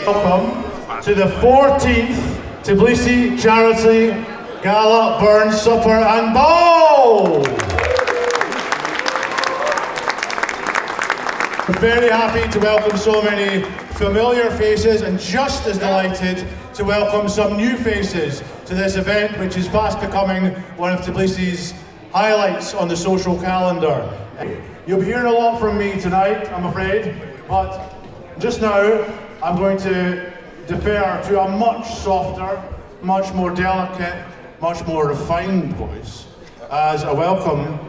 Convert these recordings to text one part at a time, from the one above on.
Welcome to the 14th Tbilisi Charity Gala, Burn, Supper and Ball! We're very happy to welcome so many familiar faces and just as delighted to welcome some new faces to this event, which is fast becoming one of Tbilisi's highlights on the social calendar. You'll be hearing a lot from me tonight, I'm afraid, but just now I'm going to defer to a much softer, much more delicate, much more refined voice as I welcome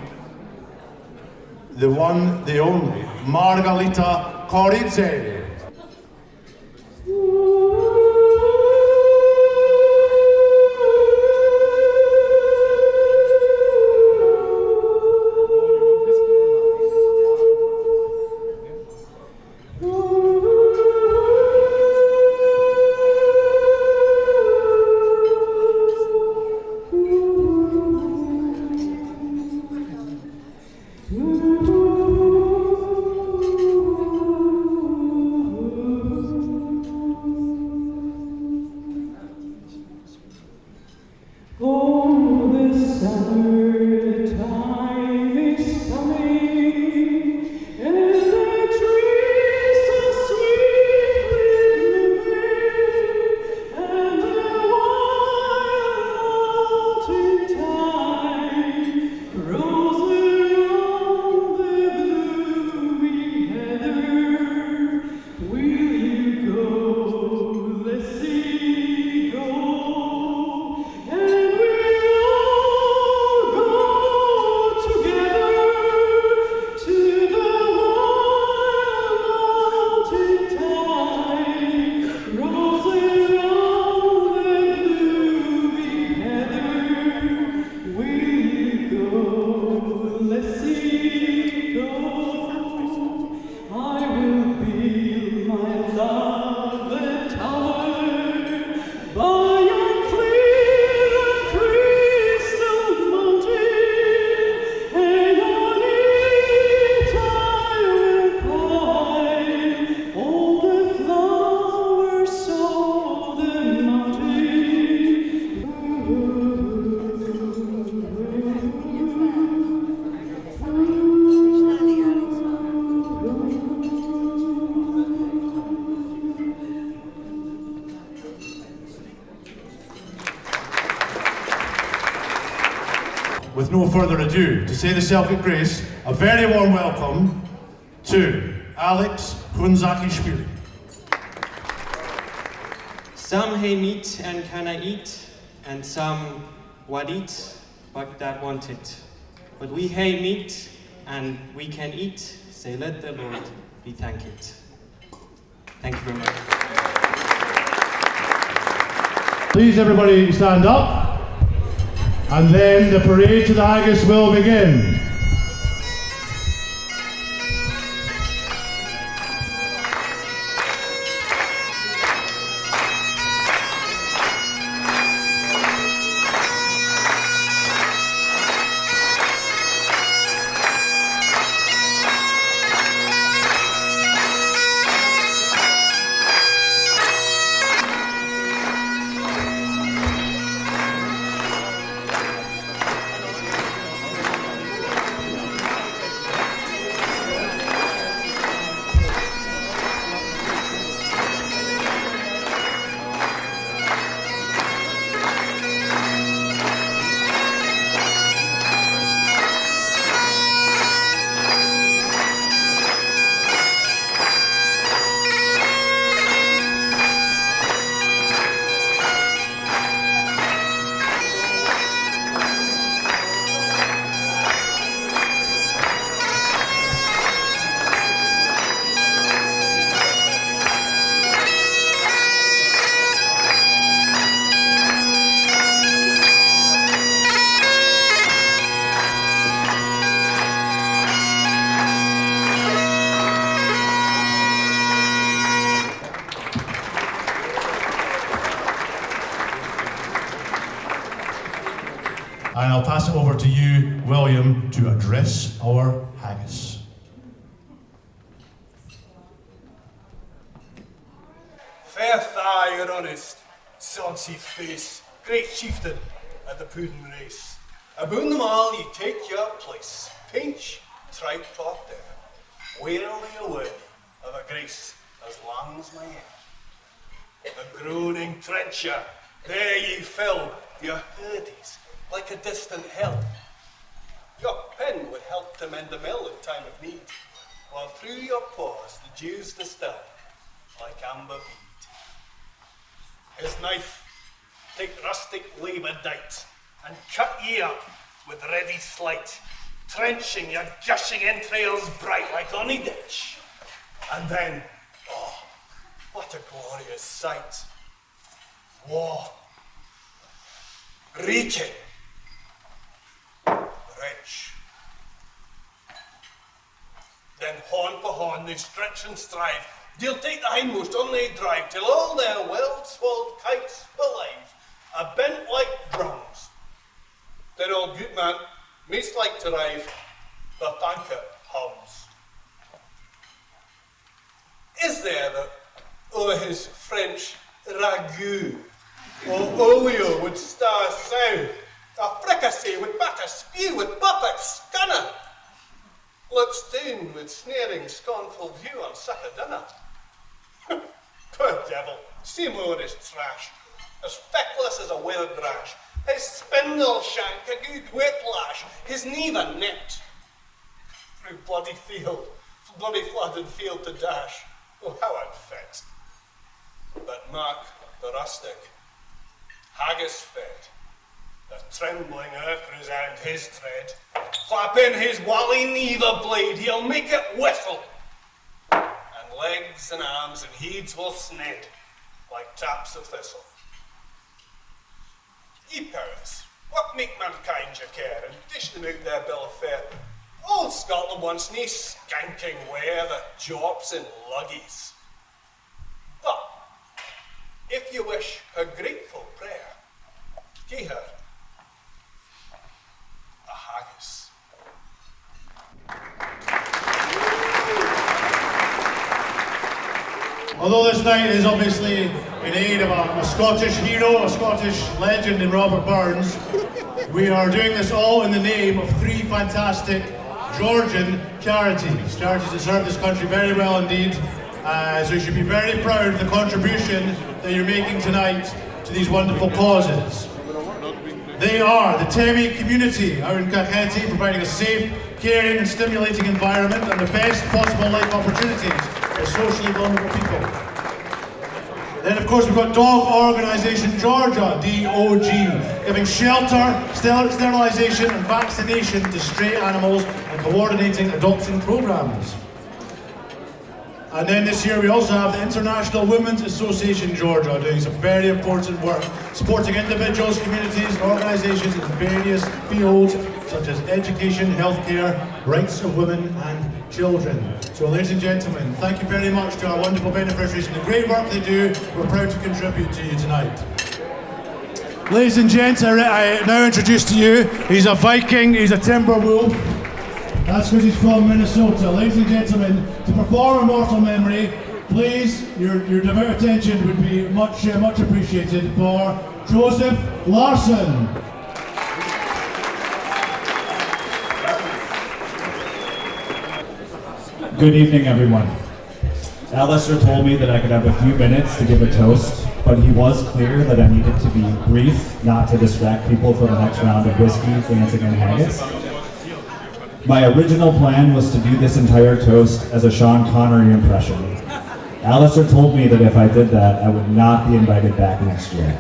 the one, the only, Margarita Koridze. With no further ado, to say the Celtic grace, a very warm welcome to Alex Hunzakishvili. Some hay meat and cannot eat, and some what eat, but that want it. But we hay meat, and we can eat, say let the Lord be thanked. Thank you very much. Please everybody stand up. And then the parade to the haggis will begin. And I'll pass it over to you, William, to address our haggis. Fair your honest, sonsy face, great chieftain at the pudding race. Aboon them all ye take your place, pinch, tripod there, warily away of a grace as long as my hair. A groaning trencher, there ye fill your hurdies like a distant hill. Your pen would help to mend the mill in time of need, while through your pores the dews distill like amber bead. His knife take rustic labour dight, and cut ye up with ready sleight, trenching your gushing entrails bright like ony ditch. And then, oh, what a glorious sight! War, reeking, rich. Then horn for horn they stretch and strive, they'll take the hindmost on they drive, till all their well-swelled kites alive are bent like drums. Then old Goodman, mace like to rive, the thanker hums. Is there that o'er his French ragout, or olio with star sow, a fricassee with batter spew with buffet scunner, looks down with sneering scornful view on supper dinner? Poor devil, Seymour is trash, as feckless as a weathered rash, his spindle shank a good whiplash, his neve a net. Through bloody flooded field to dash, oh how unfit. But Mark the rustic, haggis fed, the trembling earth resound his tread, clap in his wally neither blade, he'll make it whistle, and legs and arms and heads will sned like taps of thistle. Ye powers, what make mankind your care, and dish them out their bill of fare? Old Scotland wants nae skanking ware that jops in luggies. But, if you wish her grateful prayer, gie her a haggis. Although this night is obviously in aid of a Scottish hero, a Scottish legend in Robert Burns, we are doing this all in the name of three fantastic Georgian charities that serve this country very well indeed. So you should be very proud of the contribution that you're making tonight to these wonderful causes. They are the Temi community out in Kakheti, providing a safe, caring and stimulating environment and the best possible life opportunities for socially vulnerable people. Then of course we've got Dog Organisation Georgia, DOG, giving shelter, sterilisation and vaccination to stray animals and coordinating adoption programmes. And then this year we also have the International Women's Association Georgia doing some very important work, supporting individuals, communities and organisations in various fields such as education, healthcare, rights of women and children. So ladies and gentlemen, thank you very much to our wonderful beneficiaries and the great work they do. We're proud to contribute to you tonight. Ladies and gents, I now introduce to you, he's a Viking, he's a timber wolf. That's because he's from Minnesota. Ladies and gentlemen, to perform Immortal Memory, please, your devout attention would be much appreciated for Joseph Larson. Good evening, everyone. Alistair told me that I could have a few minutes to give a toast, but he was clear that I needed to be brief, not to distract people for the next round of whiskey, dancing, and haggis. My original plan was to do this entire toast as a Sean Connery impression. Alistair told me that if I did that, I would not be invited back next year.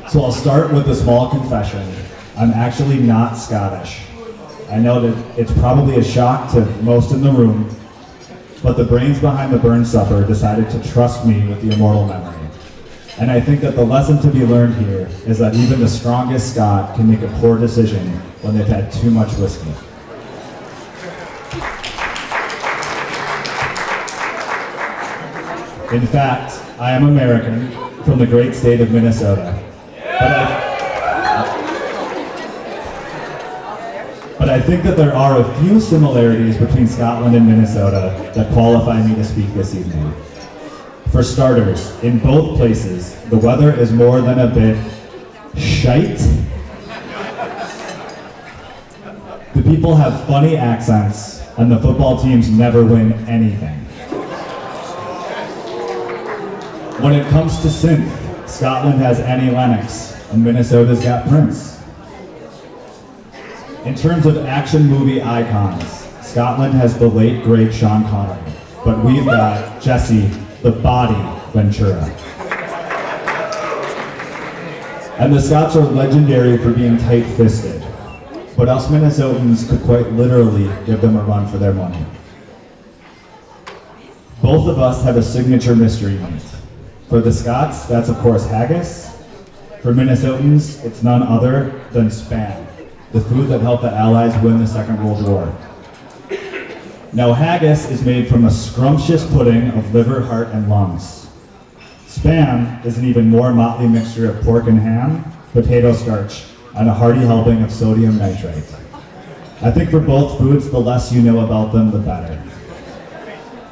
So I'll start with a small confession. I'm actually not Scottish. I know that it's probably a shock to most in the room, but the brains behind the Burns Supper decided to trust me with the immortal memory. And I think that the lesson to be learned here is that even the strongest Scot can make a poor decision when they've had too much whiskey. In fact, I am American from the great state of Minnesota. But I think that there are a few similarities between Scotland and Minnesota that qualify me to speak this evening. For starters, in both places, the weather is more than a bit shite. The people have funny accents, and the football teams never win anything. When it comes to synth, Scotland has Annie Lennox, and Minnesota's got Prince. In terms of action movie icons, Scotland has the late great Sean Connery, but we've got Jesse the Body Ventura. And the Scots are legendary for being tight-fisted, but us Minnesotans could quite literally give them a run for their money. Both of us have a signature mystery meat. For the Scots, that's of course haggis. For Minnesotans, it's none other than Spam, the food that helped the Allies win the Second World War. Now haggis is made from a scrumptious pudding of liver, heart, and lungs. Spam is an even more motley mixture of pork and ham, potato starch, and a hearty helping of sodium nitrate. I think for both foods, the less you know about them, the better.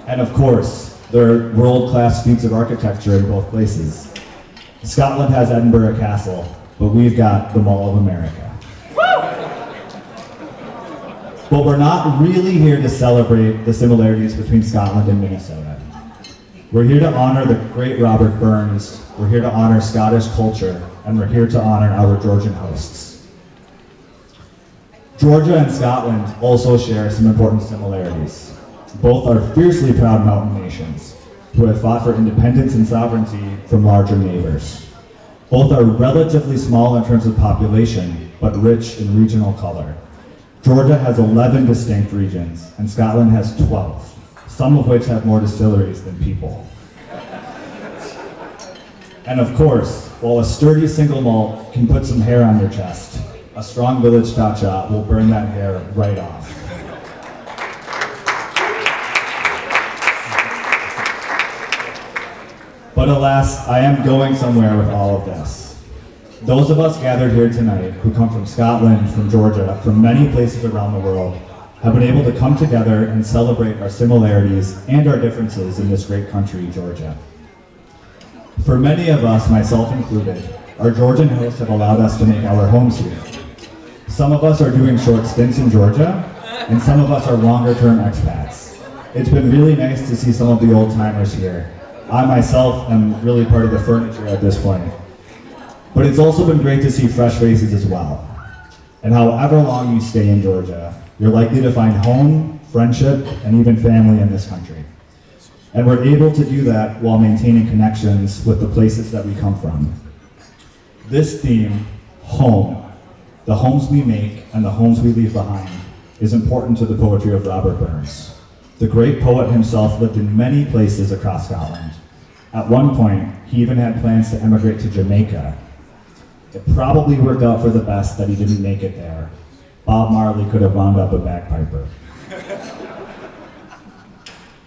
And of course, there are world-class feats of architecture in both places. Scotland has Edinburgh Castle, but we've got the Mall of America. But we're not really here to celebrate the similarities between Scotland and Minnesota. We're here to honor the great Robert Burns, we're here to honor Scottish culture, and we're here to honor our Georgian hosts. Georgia and Scotland also share some important similarities. Both are fiercely proud mountain nations who have fought for independence and sovereignty from larger neighbors. Both are relatively small in terms of population, but rich in regional color. Georgia has 11 distinct regions, and Scotland has 12, some of which have more distilleries than people. And of course, while a sturdy single malt can put some hair on your chest, a strong village cha-cha will burn that hair right off. But alas, I am going somewhere with all of this. Those of us gathered here tonight who come from Scotland, from Georgia, from many places around the world, have been able to come together and celebrate our similarities and our differences in this great country, Georgia. For many of us, myself included, our Georgian hosts have allowed us to make our homes here. Some of us are doing short stints in Georgia, and some of us are longer-term expats. It's been really nice to see some of the old-timers here. I myself am really part of the furniture at this point. But it's also been great to see fresh faces as well. And however long you stay in Georgia, you're likely to find home, friendship, and even family in this country. And we're able to do that while maintaining connections with the places that we come from. This theme, home, the homes we make and the homes we leave behind, is important to the poetry of Robert Burns. The great poet himself lived in many places across Scotland. At one point, he even had plans to emigrate to Jamaica. It probably worked out for the best that he didn't make it there. Bob Marley could have wound up a bagpiper.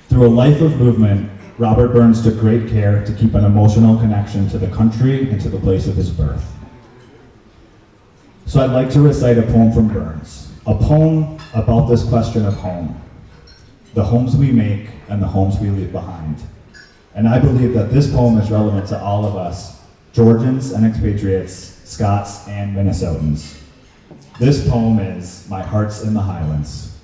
Through a life of movement, Robert Burns took great care to keep an emotional connection to the country and to the place of his birth. So I'd like to recite a poem from Burns, a poem about this question of home, the homes we make and the homes we leave behind. And I believe that this poem is relevant to all of us, Georgians and expatriates, Scots and Minnesotans. This poem is My Heart's in the Highlands.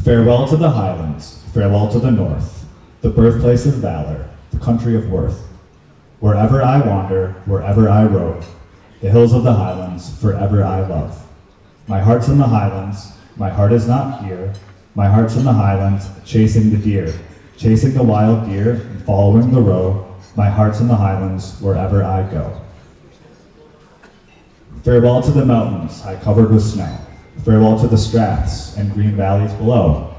Farewell to the Highlands, farewell to the North, the birthplace of valor, the country of worth. Wherever I wander, wherever I rove, the hills of the Highlands, forever I love. My heart's in the Highlands, my heart is not here. My heart's in the Highlands, chasing the deer, chasing the wild deer and following the roe. My heart's in the Highlands, wherever I go. Farewell to the mountains, high covered with snow. Farewell to the straths and green valleys below.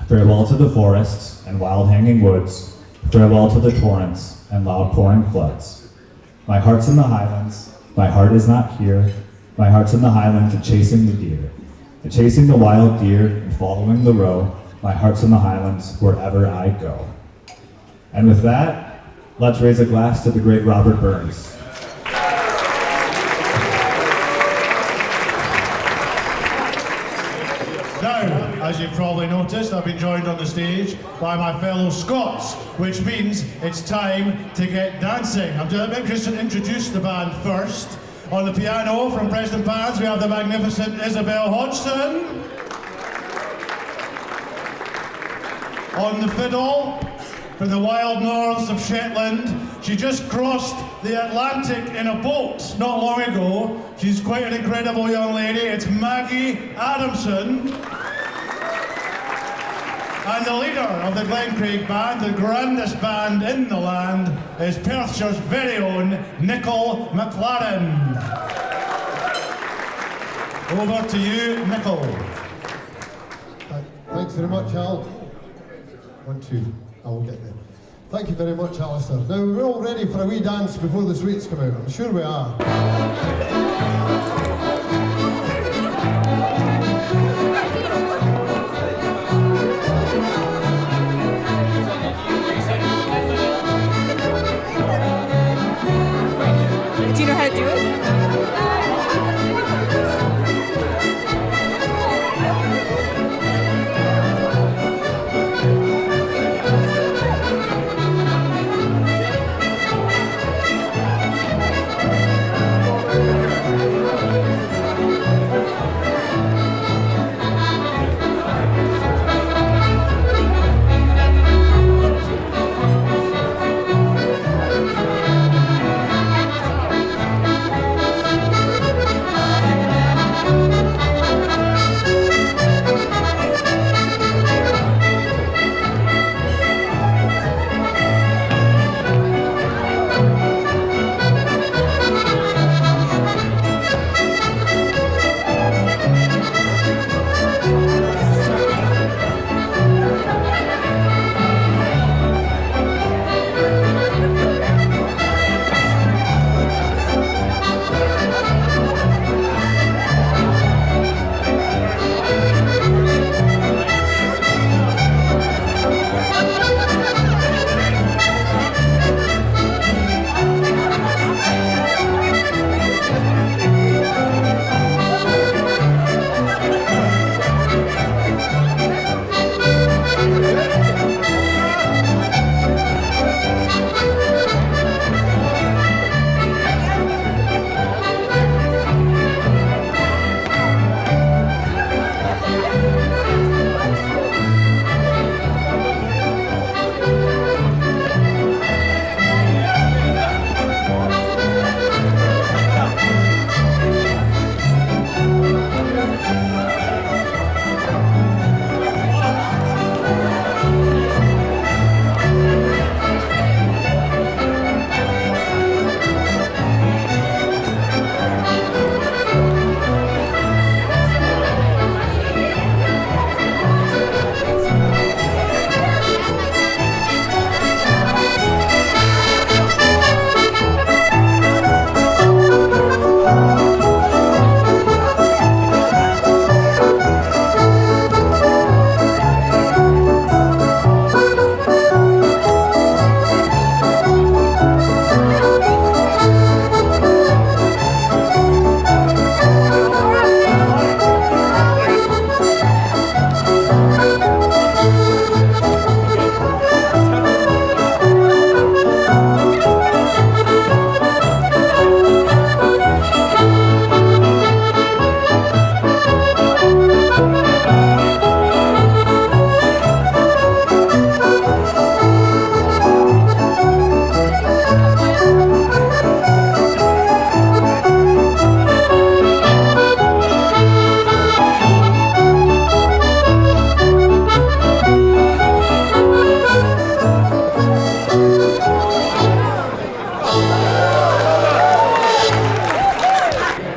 Farewell to the forests and wild hanging woods. Farewell to the torrents and loud pouring floods. My heart's in the Highlands, my heart is not here. My heart's in the Highlands, chasing the deer, chasing the wild deer and following the roe. My heart's in the Highlands, wherever I go. And with that, let's raise a glass to the great Robert Burns. Now, as you've probably noticed, I've been joined on the stage by my fellow Scots, which means it's time to get dancing. I'm just to introduce the band first. On the piano from Preston Pans, we have the magnificent Isabel Hodgson. On the fiddle, from the wild norths of Shetland, she just crossed the Atlantic in a boat not long ago. She's quite an incredible young lady. It's Maggie Adamson. And the leader of the Glencraig band, the grandest band in the land, is Perthshire's very own Nicol McLaren. Over to you, Nicol. Thanks very much, Al. 1, 2, I will get there. Thank you very much, Alistair. Now, we're all ready for a wee dance before the sweets come out. I'm sure we are. Do you know how to do it?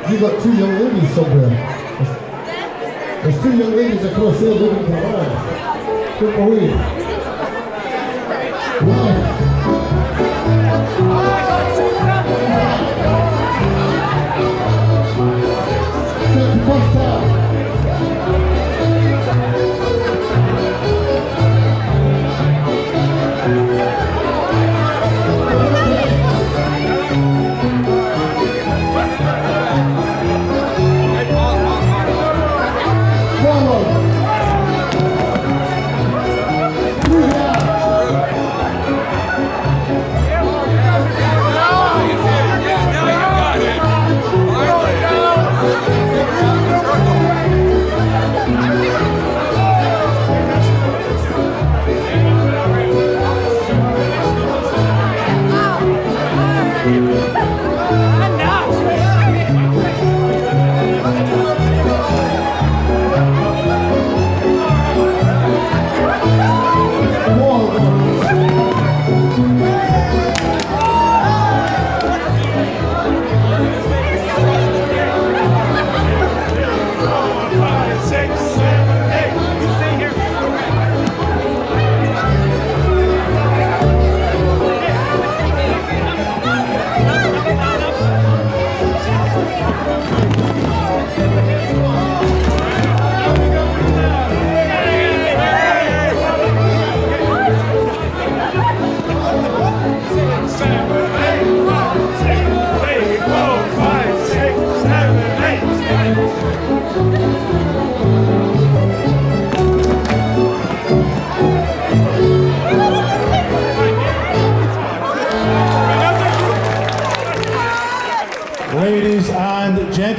You've got two young ladies somewhere. There's two young ladies across there looking for a Come away. Wow. Take the first part. Follow.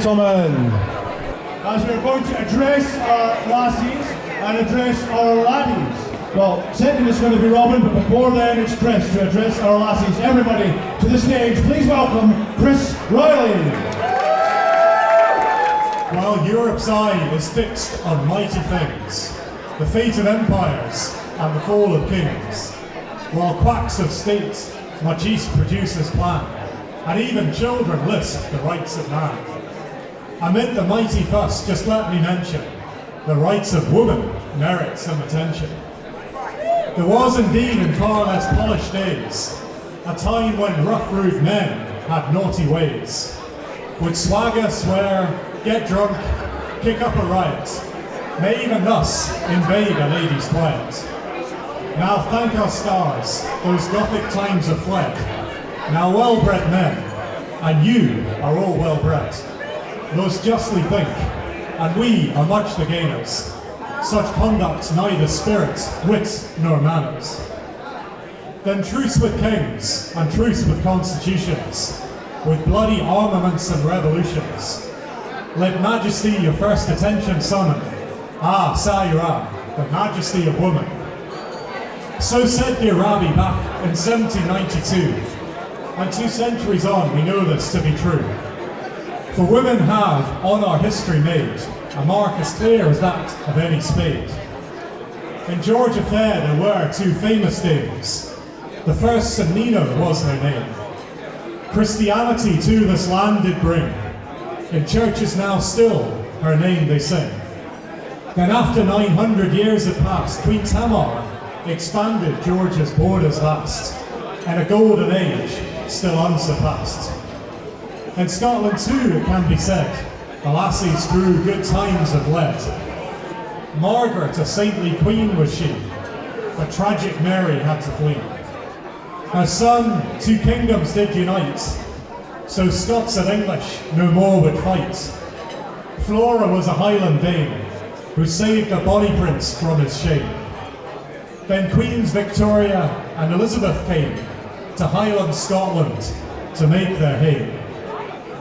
gentlemen, as we're going to address our lassies and address our laddies. Well, second is going to be Robin, but before then it's Chris to address our lassies. Everybody to the stage, please welcome Chris Riley. While Europe's eye is fixed on mighty things, the fate of empires and the fall of kings, while quacks of state much east produces plan, and even children lisp the rights of man. Amid the mighty fuss, just let me mention, the rights of woman merit some attention. There was indeed in far less polished days, a time when rough rude men had naughty ways, would swagger, swear, get drunk, kick up a riot, may even thus invade a lady's quiet. Now thank our stars, those Gothic times are fled. Now well-bred men, and you are all well-bred. Most justly think, and we are much the gainers. Such conduct neither spirit, wit, nor manners. Then truce with kings, and truce with constitutions, with bloody armaments and revolutions. Let majesty your first attention summon. Ah, Sayura, the majesty of woman. So said the Arabi back in 1792, and 2 centuries on we know this to be true. For women have, on our history made, a mark as clear as that of any spade. In Georgia fair there were 2 famous dames. The first Samnina was her name. Christianity to this land did bring. In churches now still her name they sing. Then after 900 years had passed, Queen Tamar expanded Georgia's borders vast, and a golden age still unsurpassed. In Scotland too, it can be said, the lassies through good times have led. Margaret, a saintly queen was she, but tragic Mary had to flee. Her son 2 kingdoms did unite, so Scots and English no more would fight. Flora was a Highland dame, who saved a bonny prince from his shame. Then Queens Victoria and Elizabeth came to Highland Scotland to make their hay.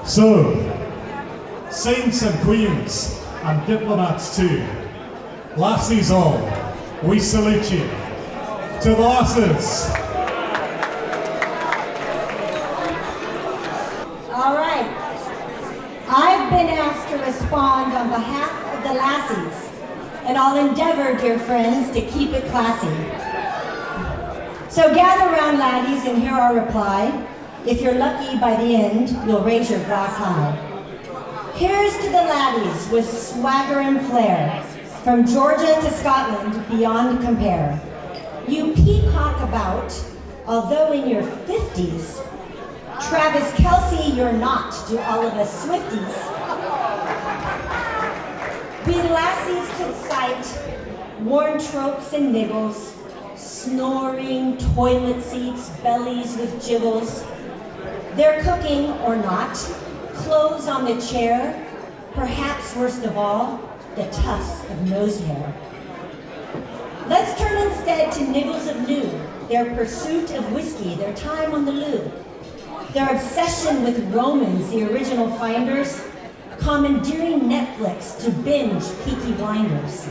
So, saints and queens, and diplomats too, lassies all, we salute you. To the lasses! All right. I've been asked to respond on behalf of the lassies, and I'll endeavor, dear friends, to keep it classy. So gather round, laddies, and hear our reply. If you're lucky by the end, you'll raise your glass high. Here's to the laddies with swagger and flair, from Georgia to Scotland, beyond compare. You peacock about, although in your 50s. Travis Kelce, you're not, to all of us Swifties. We lassies could cite worn tropes and niggles, snoring, toilet seats, bellies with jiggles. They're cooking, or not, clothes on the chair, perhaps worst of all, the tufts of nose hair. Let's turn instead to niggles of new, their pursuit of whiskey, their time on the loo, their obsession with Romans, the original finders, commandeering Netflix to binge Peaky Blinders.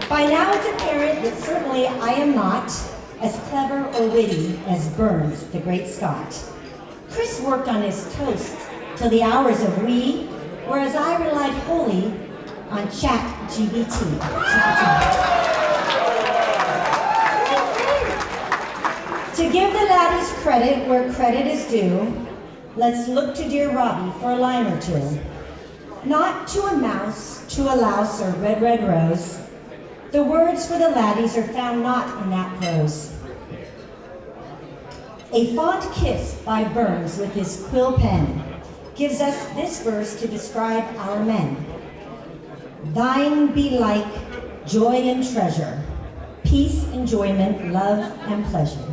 By now it's apparent that certainly I am not as clever or witty as Burns, the great Scot. Chris worked on his toast till the hours of wee, whereas I relied wholly on ChatGPT. To give the laddies credit where credit is due, let's look to dear Robbie for a line or two. Not to a mouse, to a louse, or red, red rose. The words for the laddies are found not in that prose. A fond kiss by Burns with his quill pen gives us this verse to describe our men. Thine be like joy and treasure, peace, enjoyment, love, and pleasure.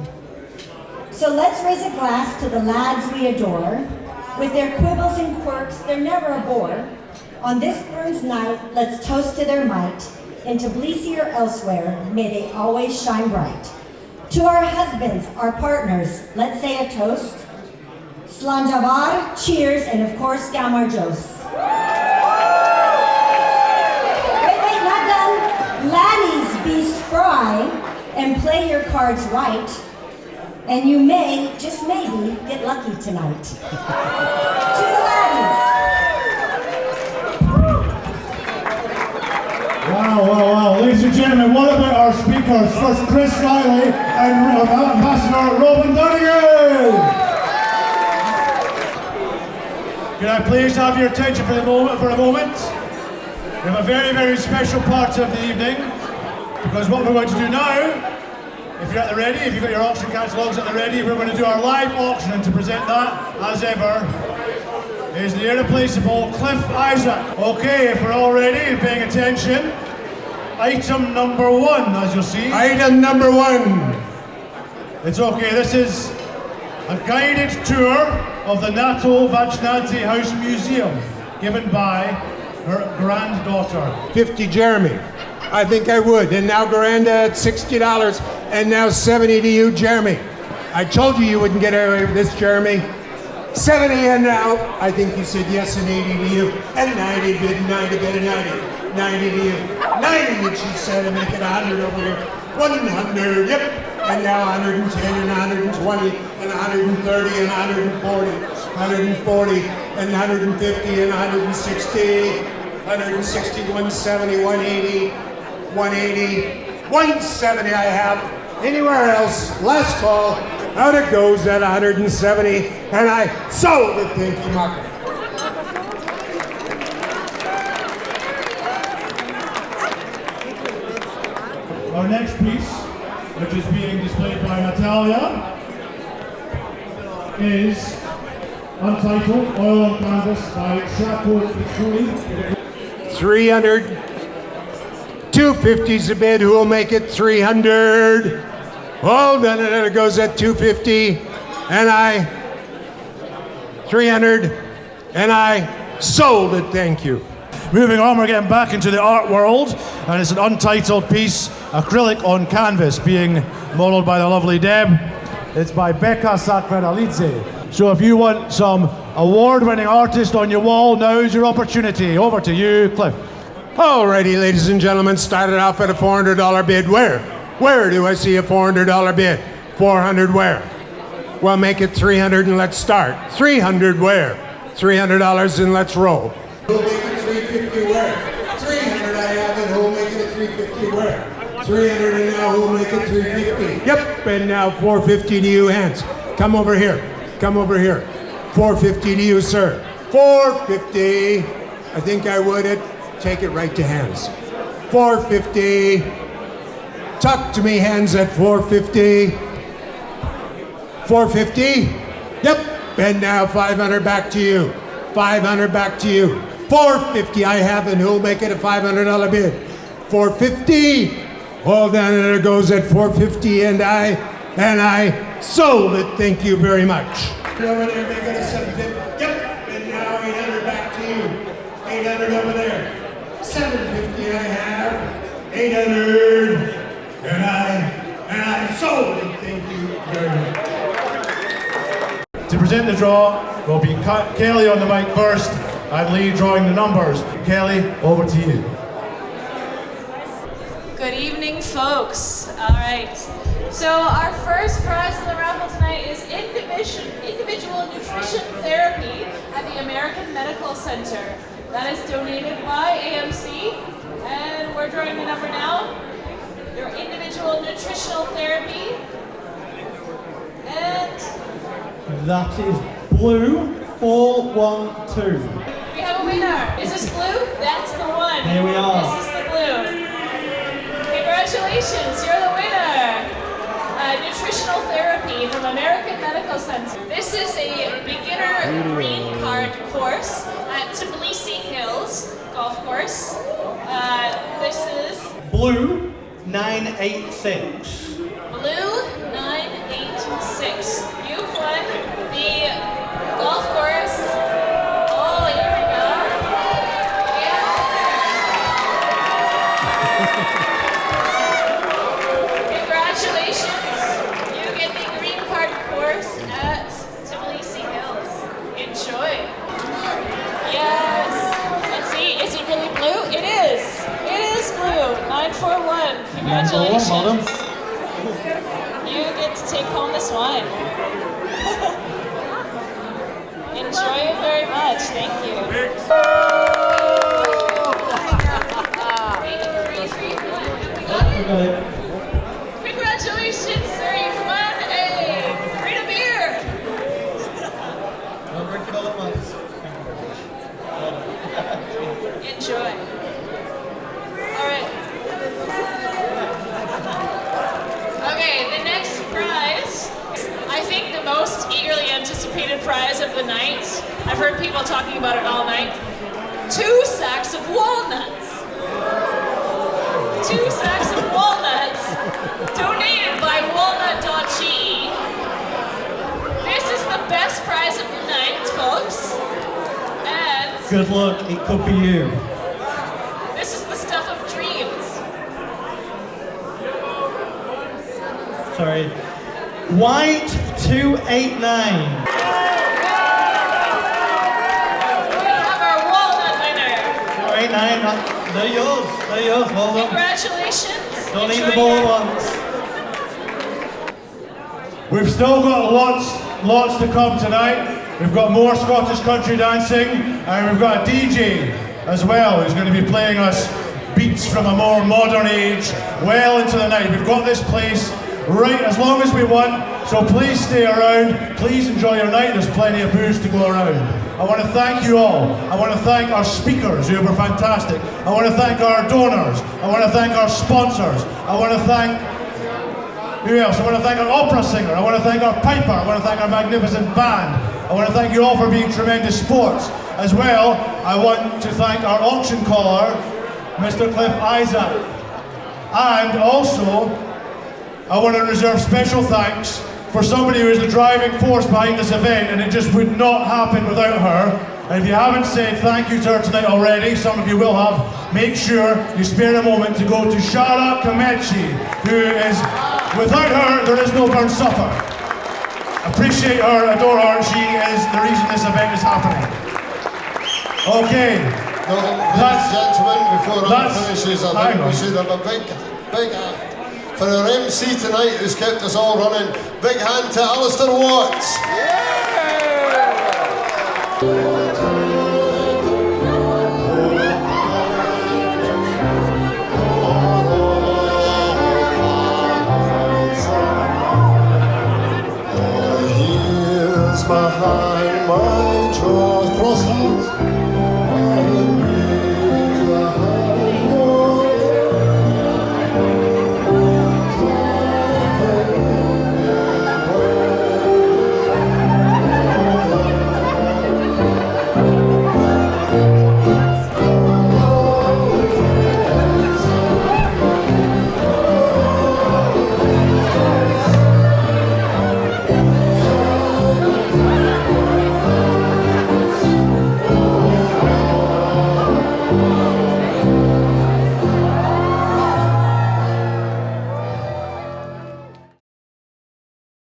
So let's raise a glass to the lads we adore. With their quibbles and quirks, they're never a bore. On this Burns night, let's toast to their might. In Tbilisi or elsewhere, may they always shine bright. To our husbands, our partners, let's say a toast. Slanjavar, cheers, and of course, Gamar Jos. Wait, not done. Laddies, be spry and play your cards right, and you may, just maybe, get lucky tonight. To the laddies. Wow. Ladies and gentlemen, what about our speakers? First, Chris Riley and Ambassador Robin Donegan. Can I please have your attention for a moment? We have a very, very special part of the evening, because what we're going to do now, if you're at the ready, if you've got your auction catalogues at the ready, we're going to do our live auction, and to present that, as ever, is the irreplaceable Cliff Isaac. Okay, if we're all ready and paying attention, item number 1, as you'll see. Item number 1. It's okay, this is a guided tour of the Nato Vajnanti House Museum, given by her granddaughter. 50 Jeremy. I think I would. And now Miranda at $60, and now 70 to you, Jeremy. I told you wouldn't get away with this, Jeremy. 70, and now I think you said yes, and 80 to you, and 90 bid, 90 bid, and 90. 90 to you. 90 that she said, and make it 100 over here. 100, yep. And now 110, and 120, and 130, and 140, 140, and 150, and 160, 160, 170, 180, 180, 170 I have. Anywhere else, last call, out it goes at 170, and I sold it, thank you, Mark. Our next piece, which is being displayed by Natalia, is Untitled, Oil on Canvas by Chateau Fituri. 300, 250's a bid, who will make it 300? Hold on, and it goes at 250, and I, 300, and I sold it, thank you. Moving on, we're getting back into the art world, and it's an untitled piece, acrylic on canvas, being modeled by the lovely Deb. It's by Becca Sakvaralidze. So if you want some award-winning artist on your wall, now's your opportunity. Over to you, Cliff. Alrighty, ladies and gentlemen, started off at a $400 bid. Where do I see a $400 bid? 400 where? Well, make it 300 and let's start. 300 where? $300 and let's roll. Who'll make it 350 where? 300 I have it, who'll make it 350 where? 300 and now who'll make it 350? Yep, and now 450 to you, hands. Come over here, come over here. 450 to you, sir. 450, I think I would it. Take it right to hands. 450, talk to me, hands at 450. 450, yep, and now 500 back to you. 500 back to you. 450 I have, and who'll make it a $500 bid? 450. Hold on, and it goes at 450, and I sold it. Thank you very much. Over there, make it a 750. Yep, and now 800 back to you. 800 over there. 750 I have. 800, and I sold it. Thank you very much. To present the draw will be Kelly on the mic first, and Lee drawing the numbers. Kelly, over to you. Good evening, folks. All right. So our first prize in the raffle tonight is individual nutrition therapy at the American Medical Center. That is donated by AMC, and we're drawing the number now. Your individual nutritional therapy, and that is blue 412. we have a winner. Is this blue? That's the one. Here we are. This is the blue. Congratulations, you're the winner. Nutritional therapy from American Medical Center. This is a beginner green card course at Tbilisi Hills Golf Course. This is Blue 986. Blue 986. You've won the golf course. Oh, here we go. Congratulations. You get the green card course at Tbilisi Hills. 141. Congratulations. Well done. You get to take home this wine. Enjoy it very much. Thank you. Congratulations, sir. You've won a crate of beer. Enjoy. All right. Okay, the next prize, I think the most eagerly anticipated prize of the night. I've heard people talking about it all night. 2 sacks of walnuts. 2 sacks of walnuts donated by walnut.ge. This is the best prize of the night, folks. And Good luck, it could be you. this is the stuff of dreams. Sorry. White 289. We have our walnut winner. 289. They're yours. They're yours. Well done. Congratulations. Don't eat the Enjoy ball your- once. We've still got lots to come tonight. We've got more Scottish country dancing, and we've got a DJ as well who's going to be playing us beats from a more modern age well into the night. We've got this place right as long as we want, so please stay around. Please enjoy your night. There's plenty of booze to go around. I want to thank you all. I want to thank our speakers who were fantastic. I want to thank our donors. I want to thank our sponsors. I want to thank who else? I want to thank our opera singer. I want to thank our piper. I want to thank our magnificent band. I want to thank you all for being tremendous sports. As well, I want to thank our auction caller, Mr. Cliff Isaac. And also, I want to reserve special thanks for somebody who is the driving force behind this event, and it just would not happen without her. And if you haven't said thank you to her tonight already, some of you will have, make sure you spare a moment to go to Shara Kamechi, who is, without her, there is no burnt supper. Appreciate her, adore her, she is the reason this event is happening. Okay. Ladies and gentlemen, before I that's- finishes, I hang think on. we should have a big for our MC tonight who's kept us all running. Big hand to Alistair Watts. Here's behind my jaw, cross hands.